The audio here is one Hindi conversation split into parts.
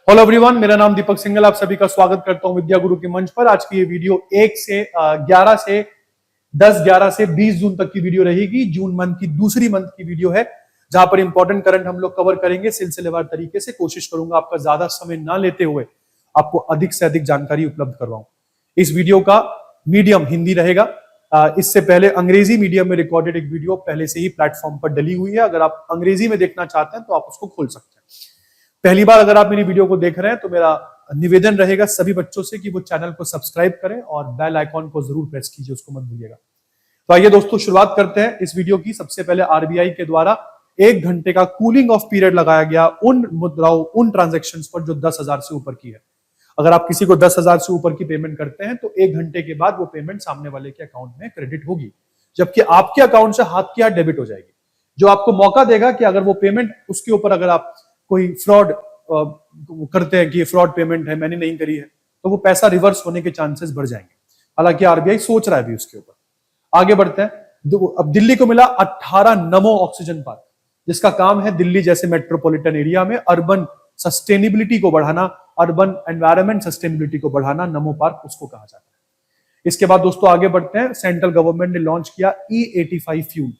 हेलो एवरीवन, मेरा नाम दीपक सिंघल, आप सभी का स्वागत करता हूं विद्या गुरु के मंच पर। आज की ये वीडियो 11 से 20 जून तक की वीडियो रहेगी। जून मंथ की दूसरी मंथ की वीडियो है, जहां पर इंपॉर्टेंट करंट हम लोग कवर करेंगे सिलसिलेवार तरीके से। कोशिश करूंगा आपका ज्यादा समय ना लेते हुए आपको अधिक से अधिक जानकारी उपलब्ध करवाऊं। इस वीडियो का मीडियम हिंदी रहेगा। इससे पहले अंग्रेजी मीडियम में रिकॉर्डेड एक वीडियो पहले से ही प्लेटफॉर्म पर डली हुई है। अगर आप अंग्रेजी में देखना चाहते हैं तो आप उसको खोल सकते हैं। पहली बार अगर आप मेरी वीडियो को देख रहे हैं तो मेरा निवेदन रहेगा सभी बच्चों से कि वो चैनल को सब्सक्राइब करें और बेल आइकॉन को जरूर प्रेस कीजिए, उसको मत भूलिएगा। तो आइए दोस्तों, शुरुआत करते हैं इस वीडियो की। सबसे पहले आरबीआई के द्वारा 1 घंटे का कूलिंग ऑफ पीरियड लगाया गया उन मुद्राओं, उन ट्रांजेक्शन पर जो 10,000 से ऊपर की है। अगर आप किसी को 10,000 से ऊपर की पेमेंट करते हैं तो 1 घंटे के बाद वो पेमेंट सामने वाले के अकाउंट में क्रेडिट होगी, जबकि आपके अकाउंट से हाथ की हाथ डेबिट हो जाएगी, जो आपको मौका देगा कि अगर वो पेमेंट उसके ऊपर अगर आप कोई फ्रॉड करते हैं कि ये फ्रॉड पेमेंट है, मैंने नहीं करी है, तो वो पैसा रिवर्स होने के चांसेस बढ़ जाएंगे। हालांकि आरबीआई सोच रहा है भी उसके ऊपर। आगे बढ़ते हैं। अब दिल्ली को मिला 18 नमो ऑक्सीजन पार्क, जिसका काम है दिल्ली जैसे मेट्रोपॉलिटन एरिया में अर्बन सस्टेनेबिलिटी को बढ़ाना, अर्बन एनवायरमेंट सस्टेनेबिलिटी को बढ़ाना, नमो पार्क उसको कहा जाता है। इसके बाद दोस्तों आगे बढ़ते हैं। सेंट्रल गवर्नमेंट ने लॉन्च किया E85 फ्यूल,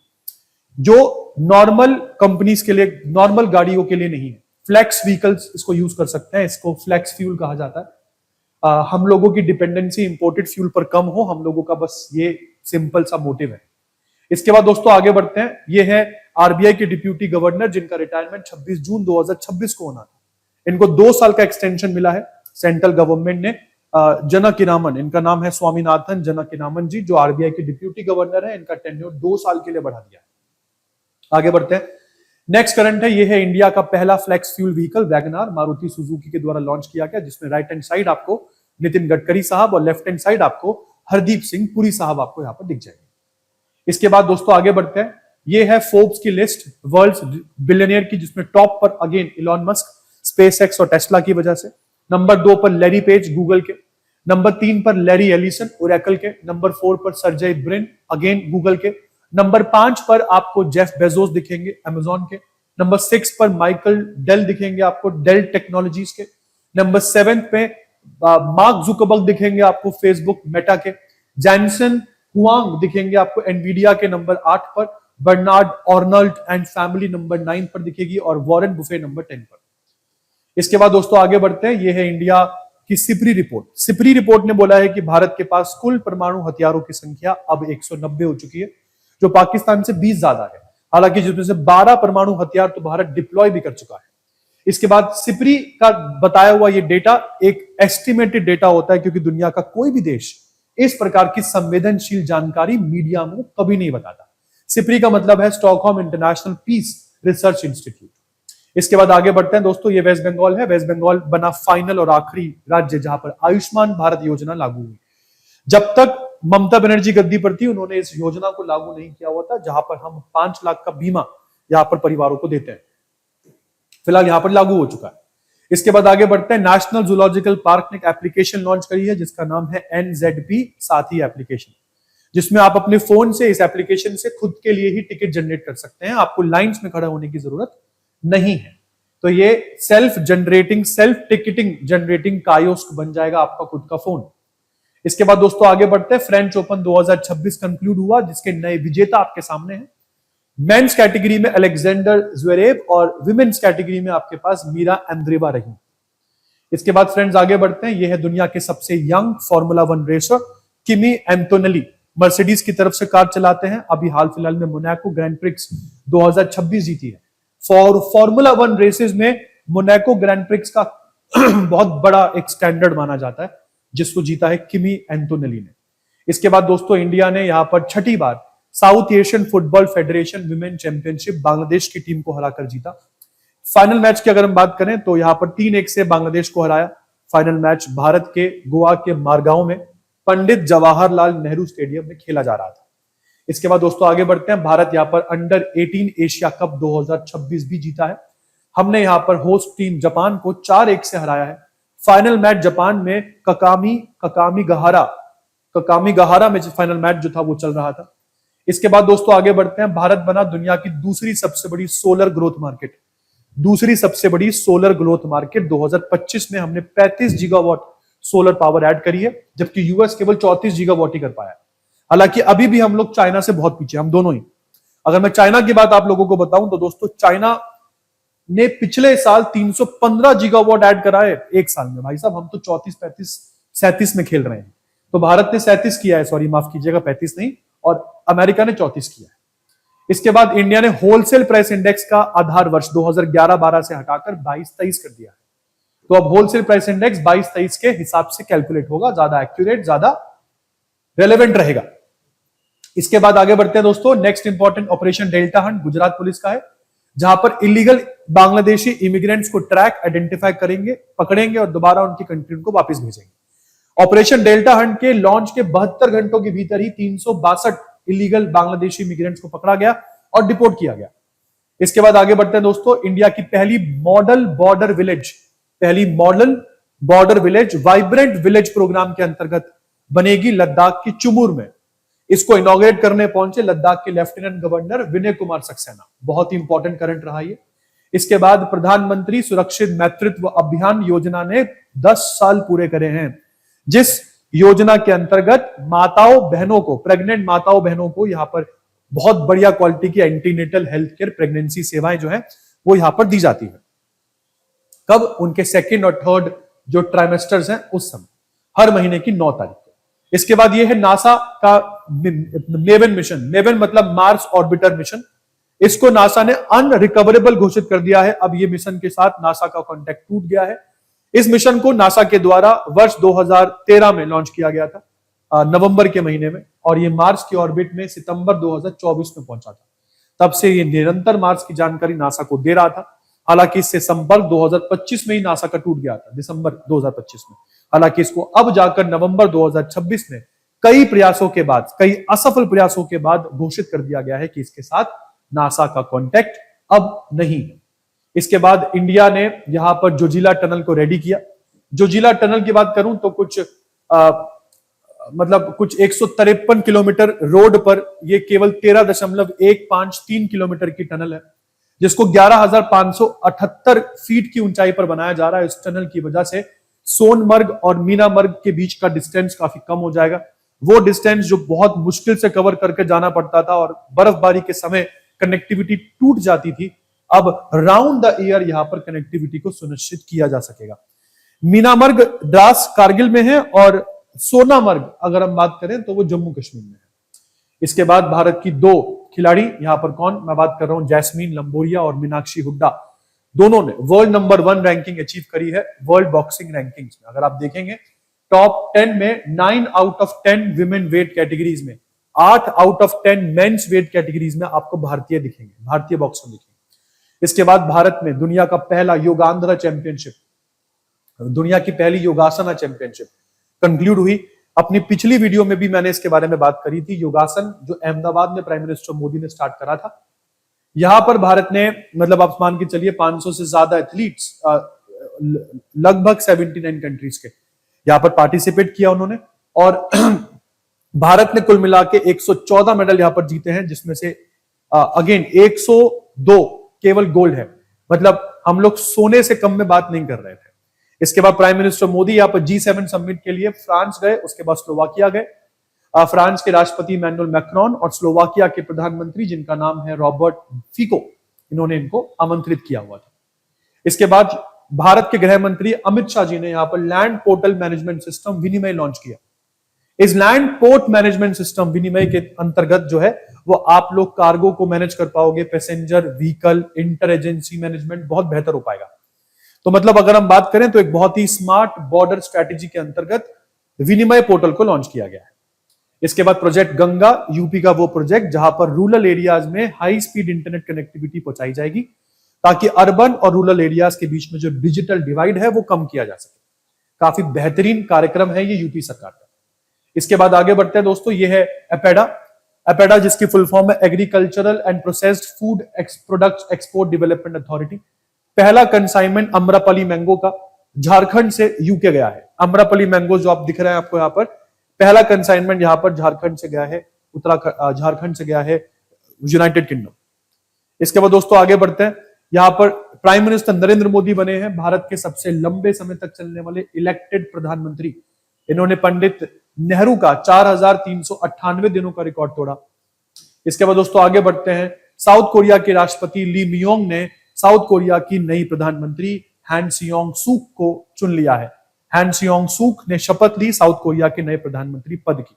जो नॉर्मल कंपनीज के लिए, नॉर्मल गाड़ियों के लिए नहीं है। फ्लेक्स व्हीकल्स इसको यूज कर सकते हैं, इसको फ्लेक्स फ्यूल कहा जाता है। हम लोगों की डिपेंडेंसी इंपोर्टेड फ्यूल पर कम हो, हम लोगों का बस ये सिंपल सा मोटिव है। इसके बाद दोस्तों आगे बढ़ते हैं। ये है आरबीआई के डिप्यूटी गवर्नर, जिनका रिटायरमेंट 26 जून 2026 को होना था। इनको 2 साल का एक्सटेंशन मिला है सेंट्रल गवर्नमेंट ने। जनकिरामन, इनका नाम है स्वामीनाथन जनकिरामन जी, जो आरबीआई के डिप्यूटी गवर्नर है। इनका टेन्योर 2 साल के लिए बढ़ा दिया है। आगे बढ़ते हैं। नेक्स्ट करंट है, ये है इंडिया का पहला flex fuel vehicle WagonR, Maruti Suzuki के द्वारा लॉन्च किया गया, जिसमें राइट हैंड साइड आपको नितिन गडकरी साहब और लेफ्ट हैंड साइड आपको हरदीप सिंह पुरी साहब आपको यहां पर दिख जाएंगे। इसके बाद दोस्तों आगे बढ़ते हैं। ये है फोर्ब्स की लिस्ट वर्ल्ड्स बिलियनियर की, जिसमें टॉप पर अगेन इलॉन मस्क, स्पेसएक्स और टेस्ला की वजह से। नंबर 2 पर लैरी पेज गूगल के, नंबर 3 पर लैरी एलिसन ओरेकल के, नंबर 4 पर सर्जेय ब्रिन अगेन गूगल के, नंबर 5 पर आपको जेफ बेजोस दिखेंगे अमेजॉन के, नंबर 6 पर माइकल डेल दिखेंगे आपको डेल टेक्नोलॉजीज के, नंबर 7 पे मार्क जुकरबर्ग दिखेंगे आपको फेसबुक मेटा के, जैनसन हुआंग दिखेंगे आपको एनवीडिया के नंबर 8 पर, Bernard Arnault and family number 9 पर दिखेगी और वॉरेन बुफे नंबर 10 पर। इसके बाद दोस्तों आगे बढ़ते हैं। ये है इंडिया की सिपरी रिपोर्ट। सिपरी रिपोर्ट ने बोला है कि भारत के पास कुल परमाणु हथियारों की संख्या अब 190 हो चुकी है, जो पाकिस्तान से 20 ज्यादा है। हालांकि जिसमें से 12 परमाणु हथियार तो भारत डिप्लॉय भी कर चुका है। इसके बाद सिपरी का बताया हुआ ये डेटा एक एस्टिमेटेड डेटा होता है, क्योंकि दुनिया का कोई भी देश इस प्रकार की संवेदनशील जानकारी मीडिया में कभी नहीं बताता। सिपरी का मतलब है Stockholm International Peace Research Institute. इसके बाद आगे बढ़ते हैं दोस्तों। ये वेस्ट बंगाल है। वेस्ट बंगाल बना फाइनल और आखिरी राज्य जहां पर आयुष्मान भारत योजना लागू हुई। जब तक ममता बनर्जी गद्दी पर थी, उन्होंने इस योजना को लागू नहीं किया हुआ था, जहां पर हम 5 लाख का बीमा यहां पर परिवारों को देते हैं। फिलहाल यहां पर लागू हो चुका है। इसके बाद आगे बढ़ते हैं। नेशनल जूलॉजिकल पार्क ने एक एप्लीकेशन लॉन्च करी है, जिसका नाम है NZP साथी एप्लीकेशन, जिसमें आप अपने फोन से इस एप्लीकेशन से खुद के लिए ही टिकट जनरेट कर सकते हैं। आपको लाइंस में खड़ा होने की जरूरत नहीं है। तो ये self generating, self ticketing generating kiosk बन जाएगा आपका खुद का फोन। इसके बाद दोस्तों आगे बढ़ते हैं। फ्रेंच ओपन 2026 कंक्लूड हुआ, जिसके नए विजेता आपके सामने हैं। मेंस कैटेगरी में अलेक्जेंडर ज़्वेरेव और विमेन्स कैटेगरी में आपके पास मीरा एंद्रेवा रही। इसके बाद फ्रेंड्स आगे बढ़ते हैं। यह है दुनिया के सबसे young formula 1 racer Kimi Antonelli, Mercedes की तरफ से कार चलाते हैं। अभी हाल फिलहाल में मोनाको ग्रैंड प्रिक्स 2026 जीती है। फॉर्मूला 1 रेसेस में मोनाको ग्रैंड प्रिक्स का बहुत बड़ा एक स्टैंडर्ड माना जाता है, जिसको जीता है किमी एंटोनेली ने। इसके बाद दोस्तों इंडिया ने यहां पर 6ठी बार South Asian Football Federation Women Championship Bangladesh की टीम को हराकर जीता। फाइनल मैच की अगर हम बात करें तो यहां पर 3-1 से बांग्लादेश को हराया। फाइनल मैच भारत के गोवा के मारगांव में पंडित जवाहरलाल नेहरू स्टेडियम में खेला जा रहा था। इसके बाद दोस्तों आगे बढ़ते हैं। भारत यहां पर अंडर 18 एशिया कप 2026 भी जीता है। हमने यहां पर होस्ट टीम जापान को 4-1 से हराया है। फाइनल मैच जापान में काकामीगहारा में फाइनल मैच जो था वो चल रहा था। इसके बाद दोस्तों आगे बढ़ते हैं। भारत बना दुनिया की दूसरी सबसे बड़ी सोलर ग्रोथ मार्केट। दूसरी सबसे बड़ी सोलर ग्रोथ मार्केट। 2025 में हमने 35 गीगावाट सोलर पावर ऐड करी है, जबकि यूएस केवल 34 गीगावाट ही कर पाया है। हालांकि अभी भी हम लोग चाइना से बहुत पीछे, हम दोनों ही। अगर मैं चाइना की बात आप लोगों को बताऊं तो दोस्तों, चाइना ने पिछले साल 315 गीगावाट ऐड करा है एक साल में। भाई साहब, हम तो 34, 35, 37 में खेल रहे हैं। तो भारत ने 37 किया है, सॉरी माफ कीजिएगा, 35 नहीं, और अमेरिका ने 34 किया है। इसके बाद इंडिया ने होलसेल प्राइस इंडेक्स का आधार वर्ष 2011-12 से हटाकर 22-23 कर दिया है। तो अब होलसेल प्राइस इंडेक्स 22-23 के हिसाब से कैलकुलेट होगा, ज्यादा एक्यूरेट, ज्यादा रेलेवेंट रहेगा। इसके बाद आगे बढ़ते हैं दोस्तों। Next important operation delta Hunt Gujarat police का है, जहां पर इलीगल बांग्लादेशी इमिग्रेंट्स को ट्रैक, आइडेंटिफाई करेंगे, पकड़ेंगे और दोबारा उनकी कंट्री को वापस भेजेंगे। ऑपरेशन डेल्टा हंट के लॉन्च के 72 घंटों के भीतर ही 362 इलीगल बांग्लादेशी इमिग्रेंट्स को पकड़ा गया और डिपोर्ट किया गया। इसके बाद आगे बढ़ते हैं दोस्तों। इंडिया की पहली model border village vibrant village programme के अंतर्गत बनेगी लद्दाख की चुमूर में। इसको इनॉग्रेट करने पहुंचे लद्दाख के लेफ्टिनेंट गवर्नर विनय कुमार सक्सेना। बहुत ही इंपॉर्टेंट करंट रहा ये। इसके बाद प्रधानमंत्री सुरक्षित मातृत्व अभियान योजना ने 10 साल पूरे करे हैं, जिस योजना के अंतर्गत माताओं बहनों को, प्रेग्नेंट माताओं बहनों को यहां पर बहुत बढ़िया क्वालिटी की एंटीनेटल हेल्थ केयर, प्रेगनेंसी सेवाएं जो है वो यहां पर दी जाती है। कब? उनके सेकेंड और थर्ड जो ट्राइमेस्टर्स हैं उस समय, हर महीने की 9 तारीख को। इसके बाद ये है नासा का मेवन मिशन। मेवन मतलब मार्स ऑर्बिटर मिशन। इसको नासा ने अनरिकवरेबल घोषित कर दिया है। अब ये मिशन के साथ नासा का कॉन्टैक्ट टूट गया है। इस मिशन को नासा के द्वारा वर्ष 2013 में लॉन्च किया गया था, नवंबर के महीने में, और ये मार्स की ऑर्बिट में सितंबर 2024 में पहुंचा था। तब से ये निरंतर मार्स की जानकारी नासा को दे रहा था। हालांकि इससे संपर्क 2025 में ही नासा का टूट गया था, दिसंबर 2025 में। हालांकि इसको अब जाकर नवंबर 2026 में कई प्रयासों के बाद, कई असफल प्रयासों के बाद घोषित कर दिया गया है कि इसके साथ नासा का कॉन्टैक्ट अब नहीं है। इसके बाद इंडिया ने यहां पर जोजिला टनल को रेडी किया। जोजिला टनल की बात करूं तो कुछ 153 किलोमीटर रोड पर ये केवल 13.153 किलोमीटर की टनल है, जिसको 11,578 फीट की ऊंचाई पर बनाया जा रहा है। इस टनल की वजह से सोनमर्ग और मीनामर्ग के बीच का डिस्टेंस काफी कम हो जाएगा। वो डिस्टेंस जो बहुत मुश्किल से कवर करके जाना पड़ता था और बर्फबारी के समय कनेक्टिविटी टूट जाती थी, अब राउंड द ईयर यहां पर कनेक्टिविटी को सुनिश्चित किया जा सकेगा। मीनामर्ग द्रास कारगिल में है और सोनामर्ग अगर हम बात करें तो वो जम्मू कश्मीर में है। इसके बाद भारत की 2 खिलाड़ी, यहां पर कौन, मैं बात कर रहा हूं जैस्मीन लंबोरिया और मीनाक्षी हुड्डा, दोनों ने वर्ल्ड नंबर 1 रैंकिंग अचीव करी है वर्ल्ड बॉक्सिंग रैंकिंग्स में। अगर आप देखेंगे टॉप 10 में 9 out of 10 women weight categories में, 8 out of 10 men's weight categories में आपको भारतीय दिखेंगे, भारतीय बॉक्सर दिखेंगे। इसके बाद भारत में दुनिया का पहला योगांध्र चैंपियनशिप, दुनिया की पहली योगासना चैंपियनशिप कंक्लूड हुई। अपनी पिछली वीडियो में भी मैंने इसके बारे में बात करी थी। योगासन जो अहमदाबाद में प्राइम मिनिस्टर मोदी ने स्टार्ट करा था, यहां पर भारत ने, मतलब आप मान के चलिए 500 से ज्यादा एथलीट्स, लगभग 79 कंट्रीज के यहां पर पार्टिसिपेट किया उन्होंने, और भारत ने कुल मिला के 114 मेडल यहां पर जीते हैं, जिसमें से अगेन 102 केवल गोल्ड है। मतलब हम लोग सोने से कम में बात नहीं कर रहे थे। इसके बाद प्राइम मिनिस्टर मोदी यहां पर G7 समिट के लिए फ्रांस गए, उसके बाद स्लोवाकिया गए। फ्रांस के राष्ट्रपति इमैनुअल मैक्रोन और स्लोवाकिया के प्रधानमंत्री, जिनका नाम है रॉबर्ट फिको, इन्होंने इनको आमंत्रित किया हुआ था। इसके बाद भारत के गृह मंत्री अमित शाह जी ने यहां पर लैंड पोर्टल मैनेजमेंट सिस्टम विनिमय लॉन्च किया। इस लैंड पोर्ट मैनेजमेंट सिस्टम विनिमय के अंतर्गत जो है वो आप लोग कार्गो को मैनेज कर पाओगे, passenger vehicle, inter agency management बहुत बेहतर हो पाएगा। तो मतलब अगर हम बात करें तो एक बहुत ही स्मार्ट बॉर्डर स्ट्रेटेजी के अंतर्गत विनिमय पोर्टल को लॉन्च किया गया है। इसके बाद प्रोजेक्ट गंगा, यूपी का वो प्रोजेक्ट जहां पर रूरल एरियाज में हाई स्पीड इंटरनेट कनेक्टिविटी पहुंचाई जाएगी, ताकि अर्बन और रूरल एरियाज के बीच में जो डिजिटल डिवाइड है वो कम किया जा सके। काफी बेहतरीन कार्यक्रम है ये यूपी सरकार का। इसके बाद आगे बढ़ते हैं दोस्तों, ये है एपेडा। एपेडा जिसकी फुल फॉर्म है agricultural and processed food products export development authority. पहला कंसाइनमेंट अम्रपाली मैंगो का झारखंड से यूके गया है। अम्रपाली मैंगो जो आप दिख रहे हैं आपको यहाँ पर, पहला कंसाइनमेंट यहां पर झारखंड से गया है, झारखंड से गया है यूनाइटेड किंगडम। इसके बाद दोस्तों आगे बढ़ते हैं। यहाँ पर प्राइम मिनिस्टर नरेंद्र मोदी बने हैं भारत के सबसे लंबे समय तक चलने वाले इलेक्टेड प्रधानमंत्री। इन्होंने पंडित नेहरू का 4398 दिनों का रिकॉर्ड तोड़ा। इसके बाद दोस्तों आगे बढ़ते हैं। साउथ कोरिया के राष्ट्रपति ली मियोंग ने साउथ कोरिया की नई प्रधानमंत्री हैन सियोंग सूक को चुन लिया है। हैन सियोंग सूक ने शपथ ली साउथ कोरिया के नए प्रधानमंत्री पद की।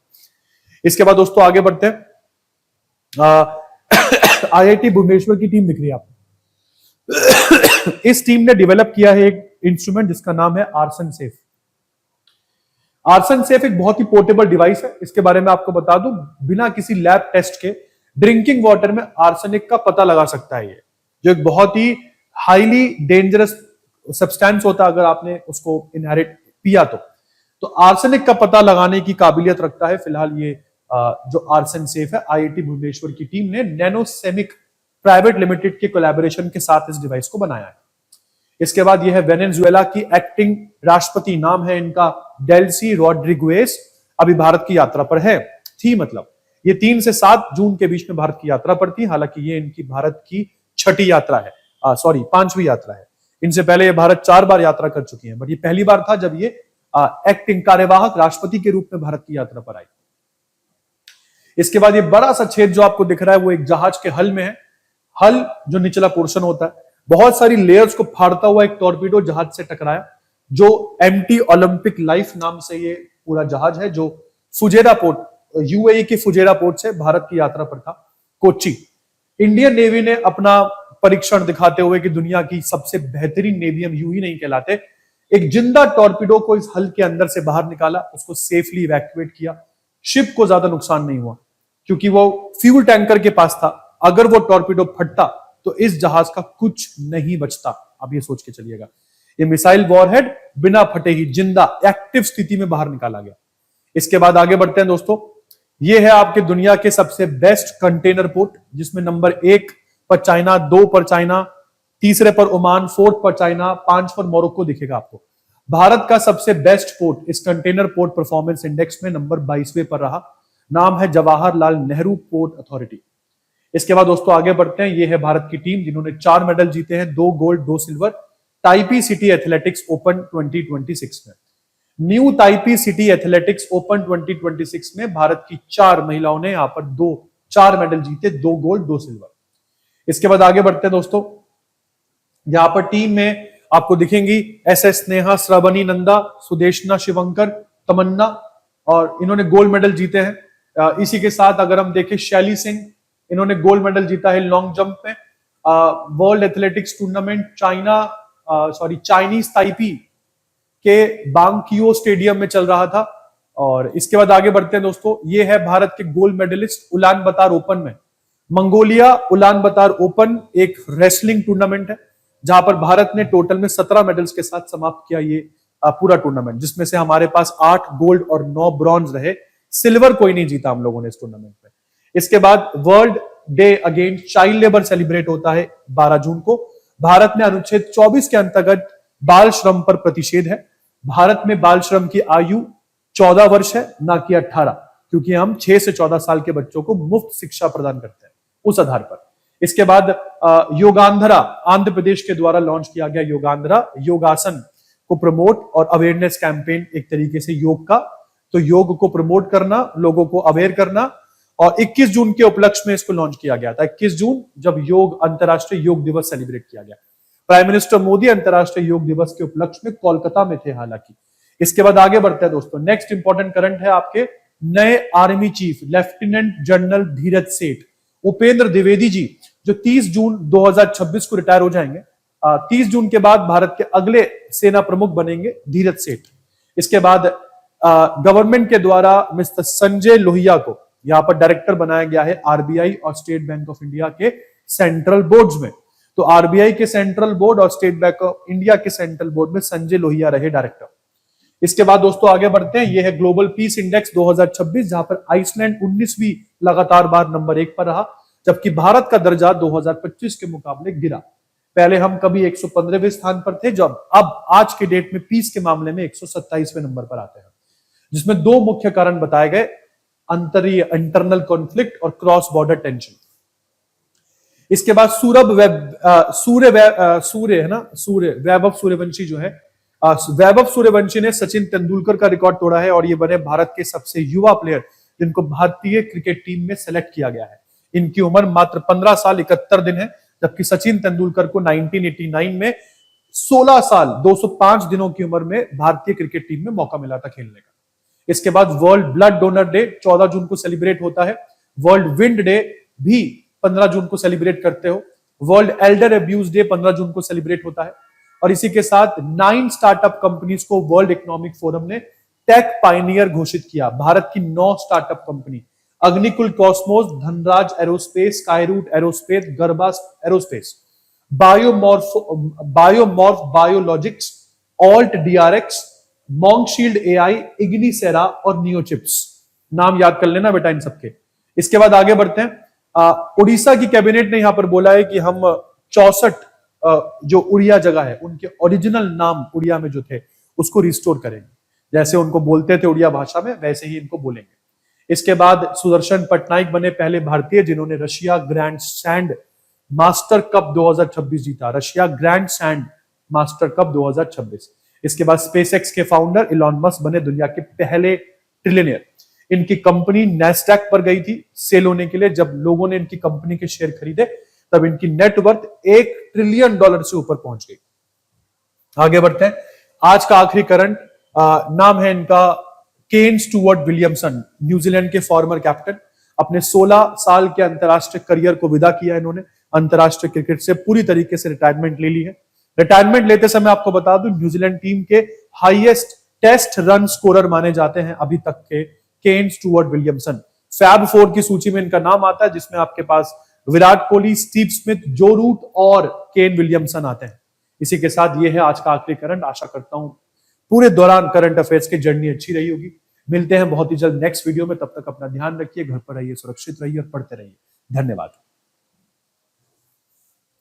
इसके बाद दोस्तों आगे बढ़ते हैं। आईआईटी भुवनेश्वर की टीम दिख रही है आपको। इस टीम ने डेवलप किया है एक इंस्ट्रूमेंट जिसका नाम है आर्सन सेफ। आर्सन सेफ एक बहुत ही पोर्टेबल डिवाइस है। इसके बारे में आपको बता दूं, बिना किसी लैब टेस्ट के ड्रिंकिंग वाटर में आर्सेनिक का पता लगा सकता है ये, जो एक बहुत ही हाईली डेंजरस सब्सटेंस होता है अगर आपने उसको इनहेरिट पिया तो आर्सेनिक का पता लगाने की काबिलियत रखता है फिलहाल ये जो आर्सन सेफ है। आईआईटी भुवनेश्वर की टीम ने नैनोसेमिक प्राइवेट लिमिटेड के कोलैबोरेशन के साथ इस डिवाइस को बनाया है। इसके बाद यह है वेनेजुएला की एक्टिंग राष्ट्रपति, नाम है इनका डेल्सी रॉड्रिगुएज, अभी भारत की यात्रा पर है। थी मतलब ये 3 से 7 जून के बीच में भारत की यात्रा पर थी। हालांकि ये इनकी भारत की 6ठी यात्रा है, 5वीं यात्रा है। इनसे पहले ये भारत 4 बार यात्रा कर चुकी है, बट ये पहली बार था जब ये एक्टिंग कार्यवाहक राष्ट्रपति के रूप में भारत की यात्रा पर आई। इसके बाद ये बड़ा सा छेद जो आपको दिख रहा है वो एक जहाज के हल में है। हल जो निचला पोर्शन होता है, बहुत सारी लेयर्स को फाड़ता हुआ एक टॉर्पीडो जहाज से टकराया, जो एमटी ओलंपिक लाइफ नाम से ये पूरा जहाज है, जो फुजेरा पोर्ट, यूएई के फुजेरा पोर्ट से भारत की यात्रा पर था, कोच्चि। इंडियन नेवी ने अपना परीक्षण दिखाते हुए कि दुनिया की सबसे बेहतरीन नेवी हम यूं ही नहीं कहलाते, एक जिंदा टॉर्पीडो को इस हल के अंदर से बाहर निकाला, उसको सेफली इवैक्यूएट किया। शिप को ज्यादा नुकसान नहीं हुआ क्योंकि वो फ्यूल टैंकर के पास था। अगर वो टॉर्पीडो फटता तो इस जहाज का कुछ नहीं बचता। अब ये सोच के चलिएगा, ये मिसाइल वॉरहेड बिना फटे ही जिंदा एक्टिव स्थिति में बाहर निकाला गया। इसके बाद आगे बढ़ते हैं दोस्तों। ये है आपके दुनिया के सबसे बेस्ट कंटेनर पोर्ट, जिसमें नंबर 1 पर चाइना, 2 पर चाइना, तीसरे पर ओमान, 4 पर चाइना, 5 पर मोरक्को दिखेगा आपको। भारत का सबसे बेस्ट पोर्ट इस कंटेनर पोर्ट परफॉर्मेंस इंडेक्स में नंबर 22वें पर रहा। नाम है जवाहरलाल नेहरू पोर्ट अथॉरिटी। इसके बाद दोस्तों आगे बढ़ते हैं। ये है भारत की टीम जिन्होंने 4 मेडल जीते हैं, 2 gold 2 silver, Taipei city athletics open 2026 में। New Taipei city athletics open 2026 में भारत की 4 महिलाओं ने यहां पर 4 मेडल जीते, 2 गोल्ड 2 सिल्वर। इसके बाद आगे बढ़ते हैं दोस्तों। यहां पर टीम में आपको दिखेंगी एसएस स्नेहा, श्रावणी नंदा, सुदेशना शिवंकर, तमन्ना, और इन्होंने गोल्ड मेडल जीते हैं। इसी के साथ अगर हम देखें शैली सिंह, इन्होंने गोल्ड मेडल जीता है लॉन्ग जंप में। World athletics tournament Chinese Taipei के बांगकियो स्टेडियम में चल रहा था। और इसके बाद आगे बढ़ते हैं दोस्तों। ये है भारत के गोल्ड मेडलिस्ट उलान बतार ओपन में। मंगोलिया उलान बतार ओपन एक रेसलिंग टूर्नामेंट है जहां पर भारत ने टोटल में 17 मेडल्स के साथ समाप्त किया ये पूरा टूर्नामेंट, जिसमें से हमारे पास 8 गोल्ड और 9 ब्रॉन्ज रहे। सिल्वर कोई नहीं जीता हम लोगों ने इस टूर्नामेंट में। इसके बाद world day against child labour celebrate होता है 12 जून को। भारत में अनुच्छेद 24 के अंतर्गत बाल श्रम पर प्रतिषेध है। भारत में बाल श्रम की आयु 14 वर्ष है, ना कि 18, क्योंकि हम 6 से 14 साल के बच्चों को मुफ्त शिक्षा प्रदान करते हैं उस आधार पर। इसके बाद योगांध्रा, आंध्र प्रदेश के द्वारा लॉन्च किया गया योगांध्रा, योगासन को प्रमोट और अवेयरनेस कैंपेन, एक तरीके से योग का, तो योग को प्रमोट करना, लोगों को अवेयर करना। और 21 जून के उपलक्ष्य में इसको लॉन्च किया गया था। 21 जून जब अंतर्राष्ट्रीय योग दिवस सेलिब्रेट किया गया। प्राइम मिनिस्टर मोदी अंतर्राष्ट्रीय योग दिवस के उपलक्ष्य में कोलकाता में थे हालांकि। इसके बाद आगे बढ़ते हैं दोस्तों। नेक्स्ट इंपॉर्टेंट करंट है आपके नए आर्मी चीफ लेफ्टिनेंट जनरल धीरज सेठ उपेंद्र द्विवेदी जी, जो 30 जून 2026 को रिटायर हो जाएंगे। 30 जून के बाद भारत के अगले सेना प्रमुख बनेंगे धीरज सेठ। इसके बाद गवर्नमेंट के द्वारा मिस्टर संजय लोहिया को यहां पर डायरेक्टर बनाया गया है आरबीआई और स्टेट बैंक ऑफ इंडिया के सेंट्रल बोर्ड्स में। तो आरबीआई के सेंट्रल बोर्ड और स्टेट बैंक ऑफ इंडिया के सेंट्रल बोर्ड में संजय लोहिया रहे डायरेक्टर। इसके बाद दोस्तों आगे बढ़ते हैं। यह है ग्लोबल पीस इंडेक्स 2026, जहां पर आइसलैंड 19वीं लगातार बार नंबर 1 पर रहा, जबकि भारत का दर्जा 2025 के मुकाबले गिरा। पहले हम कभी 115वें स्थान पर थे, जब अब आज के डेट में पीस के मामले में 127वें नंबर पर आते हैं, जिसमें 2 मुख्य कारण बताए गए, अंतरनल कॉन्फ्लिक्ट और क्रॉस बॉर्डर टेंशन। इसके बाद सूर्य है ना, वैभव सूर्यवंशी जो है, वैभव सूर्यवंशी ने सचिन तेंदुलकर का रिकॉर्ड तोड़ा है और ये बने भारत के सबसे युवा प्लेयर जिनको भारतीय क्रिकेट टीम में सेलेक्ट किया गया है। इनकी उम्र मात्र 15 साल 71 दिन है, जबकि सचिन तेंदुलकर को 1989 में 16 साल 205 दिनों की उम्र में भारतीय क्रिकेट टीम में मौका मिला था खेलने का। इसके बाद वर्ल्ड ब्लड डोनर डे 14 जून को सेलिब्रेट होता है। वर्ल्ड विंड डे भी 15 जून को सेलिब्रेट करते हो। वर्ल्ड एल्डर अब्यूज डे 15 जून को सेलिब्रेट होता है। और इसी के साथ 9 स्टार्टअप कंपनीज को वर्ल्ड इकोनॉमिक फोरम ने टेक पायनियर घोषित किया। भारत की 9 startup company, Agnikul Cosmos, Dhanraj Aerospace, Skyroot Aerospace, गर्बास Aerospace, Biomorph Biologics, Alt DRX, Monkshield AI, Ignisera और नियोचिप्स। नाम याद कर लेना बेटा इन सबके। इसके बाद आगे बढ़ते हैं। उड़ीसा की कैबिनेट ने यहां पर बोला है कि हम 64 जो उड़िया जगह है उनके ओरिजिनल नाम उड़िया में जो थे उसको रिस्टोर करेंगे, जैसे उनको बोलते थे उड़िया भाषा में वैसे ही इनको बोलेंगे। इसके बाद सुदर्शन पटनायक बने पहले भारतीय जिन्होंने Russia grand sand master cup 2026 जीता। Russia grand sand master cup 2026। इसके बाद स्पेसएक्स के फाउंडर इलॉन मस्क बने दुनिया के पहले ट्रिलियनियर। इनकी कंपनी नेस्डैक पर गई थी सेल होने के लिए। जब लोगों ने इनकी कंपनी के शेयर खरीदे तब इनकी नेटवर्थ $1 ट्रिलियन से ऊपर पहुंच गई। आगे बढ़ते हैं। आज का आखिरी करंट, नाम है इनका केन स्टुअर्ट विलियमसन, न्यूजीलैंड के फॉर्मर कैप्टन। अपने 16 साल के अंतरराष्ट्रीय करियर को विदा किया इन्होंने। अंतरराष्ट्रीय क्रिकेट से पूरी तरीके से रिटायरमेंट ले ली है। रिटायरमेंट लेते समय आपको बता दूं, न्यूजीलैंड टीम के हाईएस्ट टेस्ट रन स्कोरर माने जाते हैं अभी तक के केन स्टुअर्ट विलियमसन। फैब 4 की सूची में इनका नाम आता है, जिसमें आपके पास विराट कोहली, स्टीव स्मिथ, जो रूट और केन विलियमसन आते हैं। इसी के साथ ये है आज का आखिरी करंट। आशा करता हूं पूरे दौरान करंट अफेयर्स की जर्नी अच्छी रही होगी। मिलते हैं बहुत ही जल्द नेक्स्ट वीडियो में। तब तक अपना ध्यान रखिए, घर पर रहिए, सुरक्षित रहिए और पढ़ते रहिए। धन्यवाद।